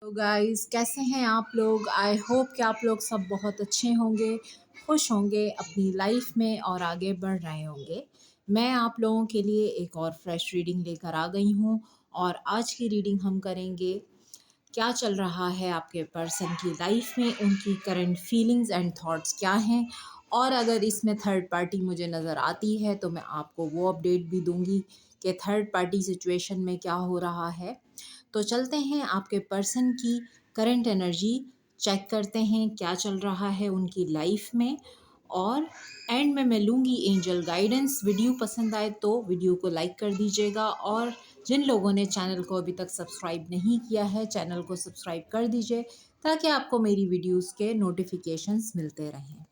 तो गाइस कैसे हैं आप लोग। आई होप कि आप लोग सब बहुत अच्छे होंगे, खुश होंगे अपनी लाइफ में और आगे बढ़ रहे होंगे। मैं आप लोगों के लिए एक और फ्रेश रीडिंग लेकर आ गई हूँ और आज की रीडिंग हम करेंगे क्या चल रहा है आपके पर्सन की लाइफ में, उनकी करंट फीलिंग्स एंड थॉट्स क्या हैं। और अगर इसमें थर्ड पार्टी मुझे नज़र आती है तो मैं आपको वो अपडेट भी दूंगी कि थर्ड पार्टी सिचुएशन में क्या हो रहा है। तो चलते हैं आपके पर्सन की करंट एनर्जी चेक करते हैं क्या चल रहा है उनकी लाइफ में। और एंड में मैं लूँगी एंजल गाइडेंस। वीडियो पसंद आए तो वीडियो को लाइक कर दीजिएगा और जिन लोगों ने चैनल को अभी तक सब्सक्राइब नहीं किया है चैनल को सब्सक्राइब कर दीजिए ताकि आपको मेरी वीडियोस के नोटिफिकेशंस मिलते रहें।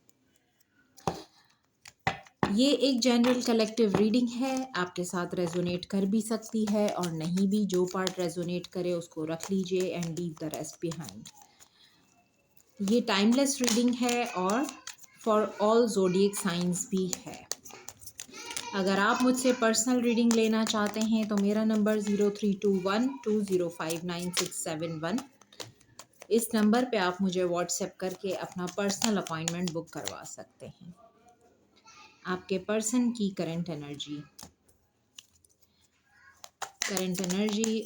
ये एक जनरल कलेक्टिव रीडिंग है, आपके साथ रेजोनेट कर भी सकती है और नहीं भी। जो पार्ट रेजोनेट करे उसको रख लीजिए and leave the rest behind. ये टाइमलेस रीडिंग है और फॉर ऑल ज़ोडिएक साइंस भी है। अगर आप मुझसे पर्सनल रीडिंग लेना चाहते हैं तो मेरा नंबर 0321205967 इस नंबर पे आप मुझे व्हाट्सएप करके अपना पर्सनल अपॉइंटमेंट बुक करवा सकते हैं। आपके पर्सन की current energy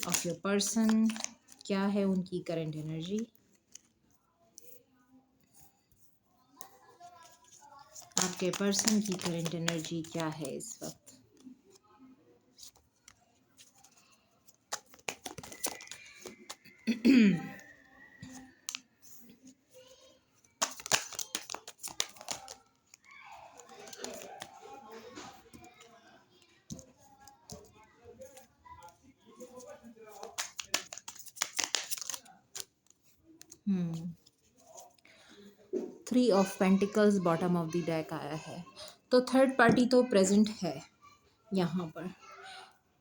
of your person क्या है, उनकी करंट एनर्जी। आपके पर्सन की करंट एनर्जी क्या है इस वक्त। Three of pentacles bottom of the deck आया है। तो थर्ड पार्टी तो प्रेजेंट है यहाँ पर,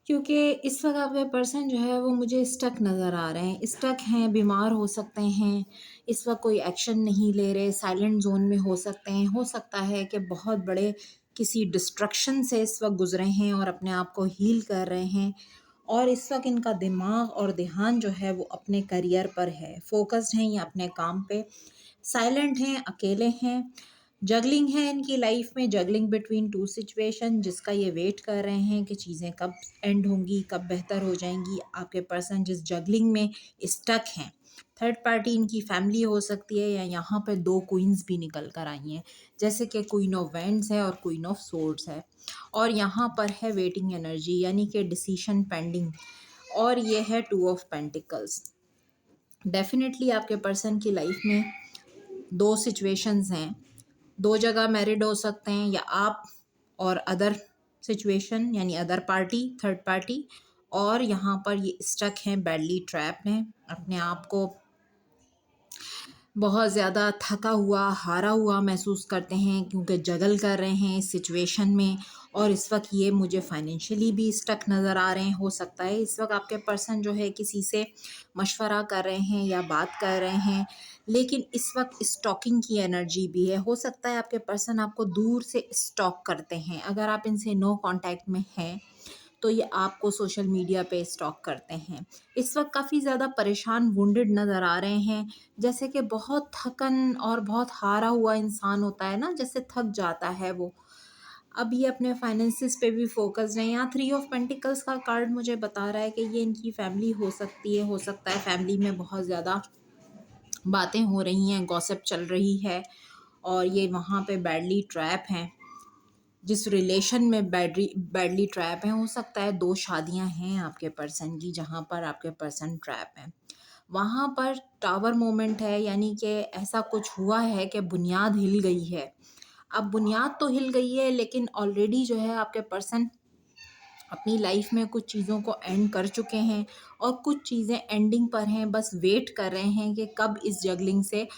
क्योंकि इस वक्त आपके पर्सन जो है वो मुझे स्टक नज़र आ रहे हैं। स्टक हैं, बीमार हो सकते हैं, इस वक्त कोई एक्शन नहीं ले रहे, साइलेंट जोन में हो सकते हैं। हो सकता है कि बहुत बड़े किसी डिस्ट्रक्शन से इस वक्त गुजरे हैं और अपने आप को हील कर रहे हैं। और इस वक्त इनका दिमाग और ध्यान जो है वो अपने करियर पर है, फोकस्ड हैं या अपने काम पे, साइलेंट हैं, अकेले हैं। जगलिंग है इनकी लाइफ में, जगलिंग बिटवीन टू सिचुएशन, जिसका ये वेट कर रहे हैं कि चीज़ें कब एंड होंगी, कब बेहतर हो जाएंगी। आपके पर्सन जिस जगलिंग में स्टक हैं, थर्ड पार्टी इनकी फैमिली हो सकती है या यहाँ पे दो क्वींस भी निकल कर आई हैं, जैसे कि क्वीन ऑफ वैंड्स है और क्वीन ऑफ सोर्ड्स है। और यहाँ पर है वेटिंग एनर्जी यानी कि डिसीशन पेंडिंग। और ये है टू ऑफ पेंटिकल्स। डेफिनेटली आपके पर्सन की लाइफ में दो सिचुएशंस हैं, दो जगह मैरिड हो सकते हैं या आप और अदर सिचुएशन यानी अदर पार्टी, थर्ड पार्टी। और यहाँ पर ये स्टक हैं, बैडली ट्रैप हैं, अपने आप को बहुत ज़्यादा थका हुआ, हारा हुआ महसूस करते हैं क्योंकि जगल कर रहे हैं इस सिचुएशन में। और इस वक्त ये मुझे फाइनेंशियली भी स्टक नज़र आ रहे हैं। हो सकता है इस वक्त आपके पर्सन जो है किसी से मशवरा कर रहे हैं या बात कर रहे हैं, लेकिन इस वक्त स्टॉकिंग की एनर्जी भी है। हो सकता है आपके पर्सन आपको दूर से स्टॉक करते हैं। अगर आप इनसे नो कांटेक्ट में हैं तो ये आपको सोशल मीडिया पे स्टॉक करते हैं। इस वक्त काफ़ी ज़्यादा परेशान, वुंडेड नज़र आ रहे हैं, जैसे कि बहुत थकन और बहुत हारा हुआ इंसान होता है ना, जैसे थक जाता है वो। अब ये अपने फाइनेंसिस पे भी फोकस्ड है। यहाँ थ्री ऑफ पेंटिकल्स का कार्ड मुझे बता रहा है कि ये इनकी फैमिली हो सकती है। हो सकता है फैमिली में बहुत ज़्यादा बातें हो रही हैं, गॉसिप चल रही है और ये वहाँ पे बैडली ट्रैप हैं। जिस रिलेशन में बैडली ट्रैप है, हो सकता है दो शादियां हैं आपके पर्सन की जहाँ पर आपके पर्सन ट्रैप हैं। वहाँ पर टावर मोमेंट है, यानी कि ऐसा कुछ हुआ है कि बुनियाद हिल गई है। अब बुनियाद तो हिल गई है लेकिन ऑलरेडी जो है आपके पर्सन अपनी लाइफ में कुछ चीज़ों को एंड कर चुके हैं और कुछ चीज़ें एंडिंग पर हैं, बस वेट कर रहे हैं कि कब इस जगलिंग से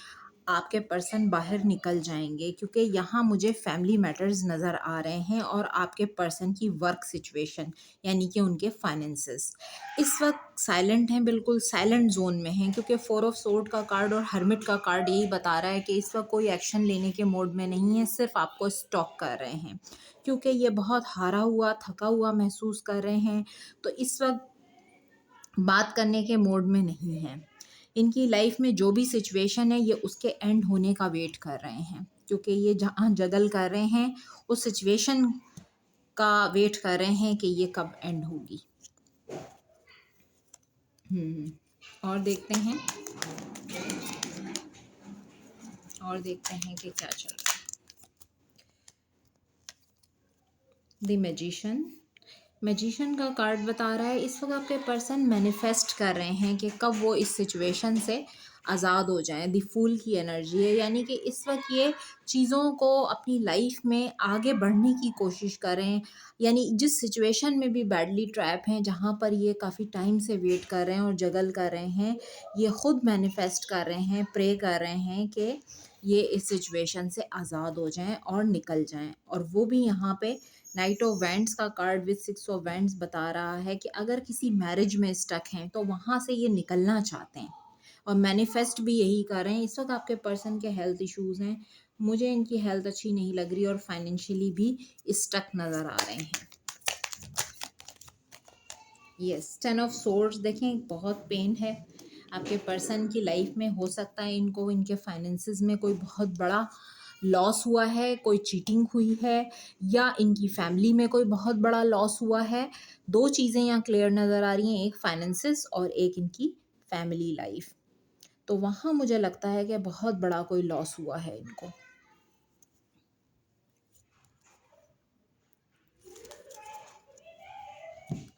आपके पर्सन बाहर निकल जाएंगे। क्योंकि यहाँ मुझे फैमिली मैटर्स नज़र आ रहे हैं और आपके पर्सन की वर्क सिचुएशन यानी कि उनके फाइनेंसेस इस वक्त साइलेंट हैं, बिल्कुल साइलेंट जोन में हैं। क्योंकि फोर ऑफ सोर्ड का कार्ड और हर्मिट का कार्ड यही बता रहा है कि इस वक्त कोई एक्शन लेने के मोड में नहीं है, सिर्फ आपको स्टॉक कर रहे हैं क्योंकि ये बहुत हारा हुआ, थका हुआ महसूस कर रहे हैं। तो इस वक्त बात करने के मोड में नहीं है। इनकी लाइफ में जो भी सिचुएशन है ये उसके एंड होने का वेट कर रहे हैं, क्योंकि ये जहाँ जगल कर रहे हैं उस सिचुएशन का वेट कर रहे हैं कि ये कब एंड होगी। और देखते हैं कि क्या चल रहा है। द मैजिशियन का कार्ड बता रहा है इस वक्त आपके पर्सन मैनिफेस्ट कर रहे हैं कि कब वो इस सिचुएशन से आज़ाद हो जाएं। द फूल की एनर्जी है, यानी कि इस वक्त ये चीज़ों को अपनी लाइफ में आगे बढ़ने की कोशिश करें, यानी जिस सिचुएशन में भी बैडली ट्रैप हैं, जहाँ पर ये काफ़ी टाइम से वेट कर रहे हैं और जगल कर रहे हैं, ये खुद मैनिफेस्ट कर रहे हैं, प्रे कर रहे हैं कि ये इस सिचुएशन से आज़ाद हो जाएं और निकल जाएं। और वो भी यहाँ पे नाइट ऑफ वैंड्स का कार्ड विद 6 ऑफ वैंड्स बता रहा है कि अगर किसी मैरिज में स्टक हैं तो वहाँ से ये निकलना चाहते हैं और मैनिफेस्ट भी यही कर रहे हैं। इस वक्त आपके पर्सन के हेल्थ इश्यूज हैं, मुझे इनकी हेल्थ अच्छी नहीं लग रही और फाइनेंशियली भी स्टक नज़र आ रहे हैं। यस, 10 ऑफ सोर्ड्स देखें, बहुत पेन है आपके पर्सन की लाइफ में। हो सकता है इनको इनके फाइनेंसेस में कोई बहुत बड़ा लॉस हुआ है, कोई चीटिंग हुई है, या इनकी फैमिली में कोई बहुत बड़ा लॉस हुआ है। दो चीज़ें यहाँ क्लियर नज़र आ रही हैं, एक फाइनेंसेस और एक इनकी फैमिली लाइफ। तो वहाँ मुझे लगता है कि बहुत बड़ा कोई लॉस हुआ है इनको।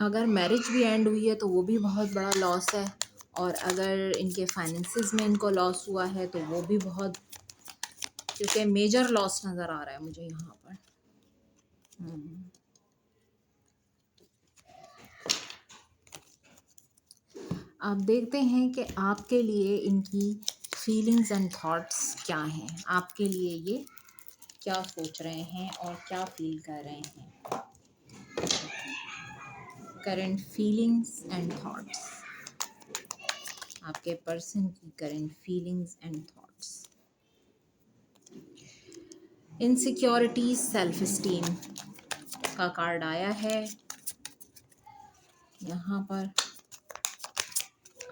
अगर मैरिज भी एंड हुई है तो वो भी बहुत बड़ा लॉस है, और अगर इनके फाइनेंसेस में इनको लॉस हुआ है तो वो भी बहुत, क्योंकि मेजर लॉस नज़र आ रहा है मुझे यहाँ पर। आप देखते हैं कि आपके लिए इनकी फीलिंग्स एंड थॉट्स क्या हैं, आपके लिए ये क्या सोच रहे हैं और क्या फील कर रहे हैं। करंट फीलिंग्स एंड थॉट्स, आपके पर्सन की current feelings and thoughts. Insecurities, self esteem का कार्ड आया है यहाँ पर।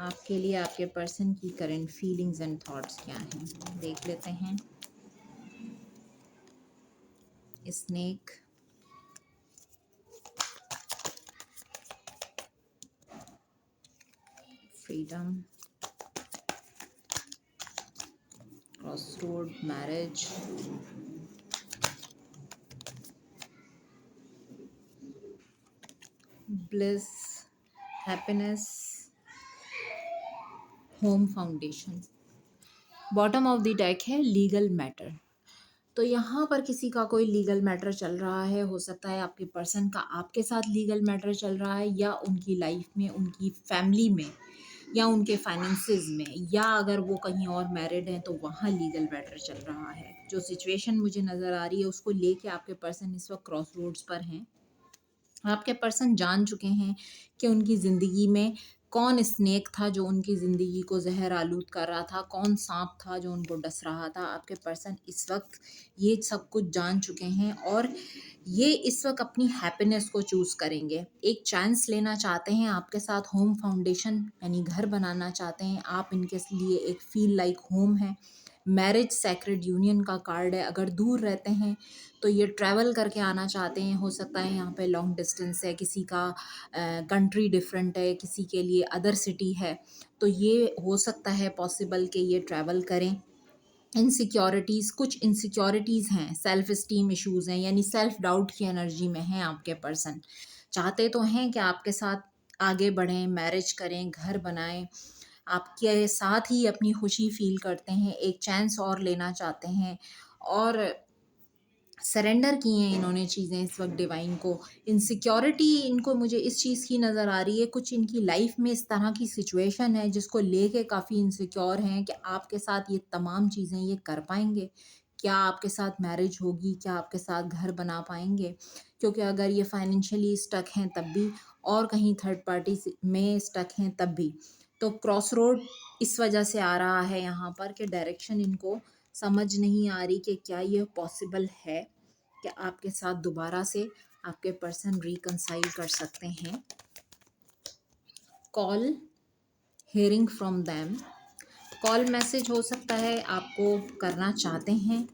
आपके लिए आपके पर्सन की करंट फीलिंग्स एंड थॉट्स क्या हैं, देख लेते हैं। Snake, freedom, crossroad, marriage, bliss, happiness, home foundation. Bottom of the deck है लीगल मैटर। तो यहाँ पर किसी का कोई लीगल मैटर चल रहा है, हो सकता है आपके पर्सन का आपके साथ लीगल मैटर चल रहा है, या उनकी लाइफ में, उनकी फैमिली में, या उनके फाइनेंसेस में, या अगर वो कहीं और मैरिड हैं तो वहाँ लीगल मैटर चल रहा है। जो सिचुएशन मुझे नज़र आ रही है उसको लेके आपके पर्सन इस वक्त क्रॉस रोड्स पर हैं। आपके पर्सन जान चुके हैं कि उनकी ज़िंदगी में कौन स्नेक था जो उनकी ज़िंदगी को जहर आलूद कर रहा था, कौन सांप था जो उनको डस रहा था। आपके पर्सन इस वक्त ये सब कुछ जान चुके हैं और ये इस वक्त अपनी हैप्पीनेस को चूज़ करेंगे। एक चांस लेना चाहते हैं आपके साथ, होम फाउंडेशन यानी घर बनाना चाहते हैं आप इनके लिए, एक फील लाइक होम है। मैरिज सैक्रेड यूनियन का कार्ड है। अगर दूर रहते हैं तो ये ट्रैवल करके आना चाहते हैं, हो सकता है यहाँ पे लॉन्ग डिस्टेंस है, किसी का कंट्री डिफरेंट है, किसी के लिए अदर सिटी है, तो ये हो सकता है पॉसिबल कि ये ट्रैवल करें। इनसिक्योरिटीज़, कुछ इनसिक्योरिटीज़ हैं, सेल्फ स्टीम इश्यूज़ हैं, यानी सेल्फ डाउट की एनर्जी में हैं आपके पर्सन। चाहते तो हैं कि आपके साथ आगे बढ़ें, मैरिज करें, घर बनाएं, आपके साथ ही अपनी खुशी फील करते हैं, एक चांस और लेना चाहते हैं, और सरेंडर की हैं इन्होंने चीज़ें इस वक्त डिवाइन को। इनसिक्योरिटी इनको मुझे इस चीज़ की नज़र आ रही है, कुछ इनकी लाइफ में इस तरह की सिचुएशन है जिसको लेके काफ़ी इनसिक्योर हैं कि आपके साथ ये तमाम चीज़ें ये कर पाएंगे, क्या आपके साथ मैरिज होगी, क्या आपके साथ घर बना पाएंगे, क्योंकि अगर ये फाइनेंशियली स्टक हैं तब भी, और कहीं थर्ड पार्टी में स्टक हैं तब भी। तो क्रॉस रोड इस वजह से आ रहा है यहाँ पर कि डायरेक्शन इनको समझ नहीं आ रही कि क्या ये पॉसिबल है कि आपके साथ दोबारा से आपके पर्सन रिकंसाइल कर सकते हैं। Call, hearing from them, call message हो सकता है आपको करना चाहते हैं,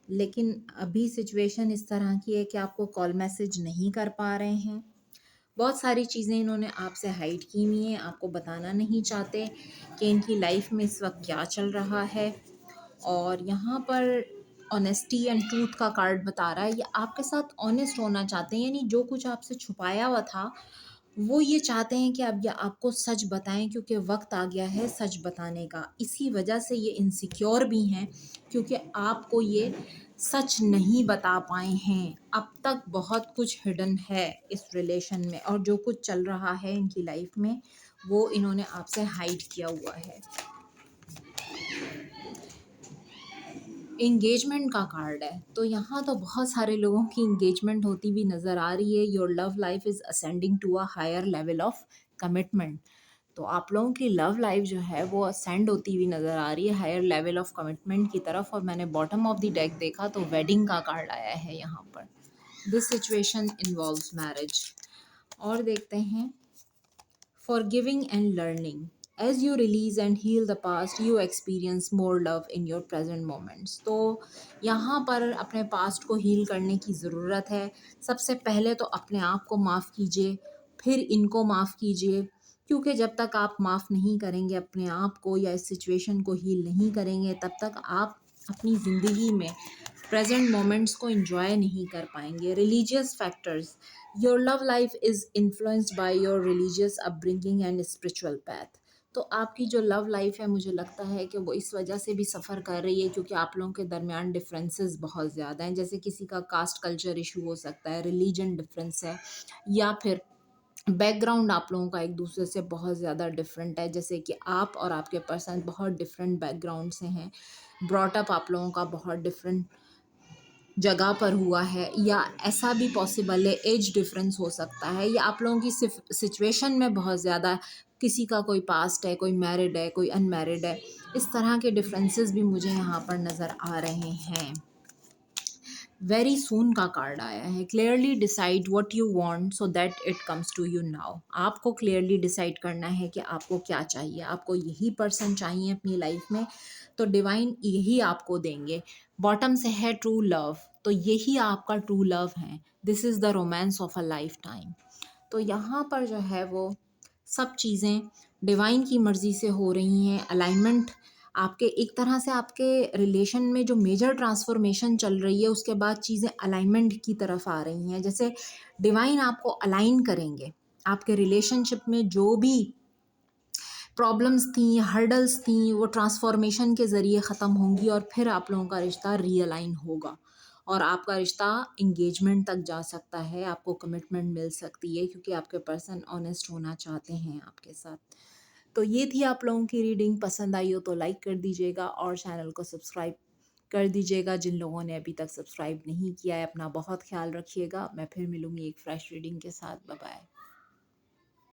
लेकिन अभी सिचुएशन इस तरह की है कि आपको कॉल मैसेज नहीं कर पा रहे हैं। बहुत सारी चीज़ें इन्होंने आपसे हाइड की हुई हैं, आपको बताना नहीं चाहते कि इनकी लाइफ में इस वक्त क्या चल रहा है। और यहाँ पर ऑनेस्टी एंड ट्रूथ का कार्ड बता रहा है, ये आपके साथ ऑनेस्ट होना चाहते हैं, यानी जो कुछ आपसे छुपाया हुआ था वो ये चाहते हैं कि अब ये आपको सच बताएं, क्योंकि वक्त आ गया है सच बताने का। इसी वजह से ये इनसिक्योर भी हैं, क्योंकि आपको ये सच नहीं बता पाए हैं। अब तक बहुत कुछ हिडन है इस रिलेशन में, और जो कुछ चल रहा है इनकी लाइफ में वो इन्होंने आपसे हाइड किया हुआ है। एंगेजमेंट का कार्ड है, तो यहाँ तो बहुत सारे लोगों की एंगेजमेंट होती हुई नज़र आ रही है। Your love life is ascending to a higher level of commitment. तो आप लोगों की लव लाइफ जो है वो असेंड होती हुई नज़र आ रही है हायर लेवल ऑफ कमिटमेंट की तरफ। और मैंने बॉटम ऑफ द डेक देखा तो वेडिंग का कार्ड आया है यहाँ पर। This situation involves marriage. और देखते हैं forgiving and learning. As you release and heal the past, you experience more love in your present moments. तो यहाँ पर अपने पास्ट को हील करने की ज़रूरत है। सबसे पहले तो अपने आप को माफ़ कीजिए, फिर इनको माफ़ कीजिए, क्योंकि जब तक आप माफ़ नहीं करेंगे अपने आप को या इस सिचुएशन को हील नहीं करेंगे, तब तक आप अपनी ज़िंदगी में प्रेजेंट मोमेंट्स को एंजॉय नहीं कर पाएंगे। Religious factors. Your love life is influenced by your religious upbringing and spiritual path. तो आपकी जो लव लाइफ है, मुझे लगता है कि वो इस वजह से भी सफ़र कर रही है क्योंकि आप लोगों के दरमियान डिफरेंसेस बहुत ज़्यादा हैं। जैसे किसी का कास्ट कल्चर इशू हो सकता है, रिलीजन डिफरेंस है, या फिर बैकग्राउंड आप लोगों का एक दूसरे से बहुत ज़्यादा डिफरेंट है। जैसे कि आप और आपके पर्सन बहुत डिफरेंट बैकग्राउंड से हैं, ब्रॉटअप आप लोगों का बहुत डिफरेंट जगह पर हुआ है, या ऐसा भी पॉसिबल है एज डिफरेंस हो सकता है, या आप लोगों की सिचुएशन में बहुत ज़्यादा किसी का कोई पास्ट है, कोई मैरिड है, कोई अनमैरिड है। इस तरह के डिफरेंसेस भी मुझे यहाँ पर नज़र आ रहे हैं। वेरी सून का कार्ड आया है। Clearly decide what you want so that it comes to you now. आपको क्लियरली डिसाइड करना है कि आपको क्या चाहिए। आपको यही पर्सन चाहिए अपनी लाइफ में, तो डिवाइन यही आपको देंगे। बॉटम से है ट्रू लव, तो यही आपका ट्रू लव है। This is the romance of a life time. तो यहाँ पर जो है वो सब चीज़ें डिवाइन की मर्ज़ी से हो रही हैं। अलाइनमेंट आपके एक तरह से आपके रिलेशन में जो मेजर ट्रांसफॉर्मेशन चल रही है, उसके बाद चीज़ें अलाइनमेंट की तरफ आ रही हैं। जैसे डिवाइन आपको अलाइन करेंगे, आपके रिलेशनशिप में जो भी प्रॉब्लम्स थी, हर्डल्स थी, वो ट्रांसफॉर्मेशन के ज़रिए ख़त्म होंगी और फिर आप लोगों का रिश्ता रीअलाइन होगा और आपका रिश्ता इंगेजमेंट तक जा सकता है। आपको कमिटमेंट मिल सकती है क्योंकि आपके पर्सन ऑनेस्ट होना चाहते हैं आपके साथ। तो ये थी आप लोगों की रीडिंग। पसंद आई हो तो लाइक कर दीजिएगा और चैनल को सब्सक्राइब कर दीजिएगा। जिन लोगों ने अभी तक सब्सक्राइब नहीं किया है, अपना बहुत ख्याल रखिएगा। मैं फिर मिलूँगी एक फ्रेश रीडिंग के साथ। Bye bye.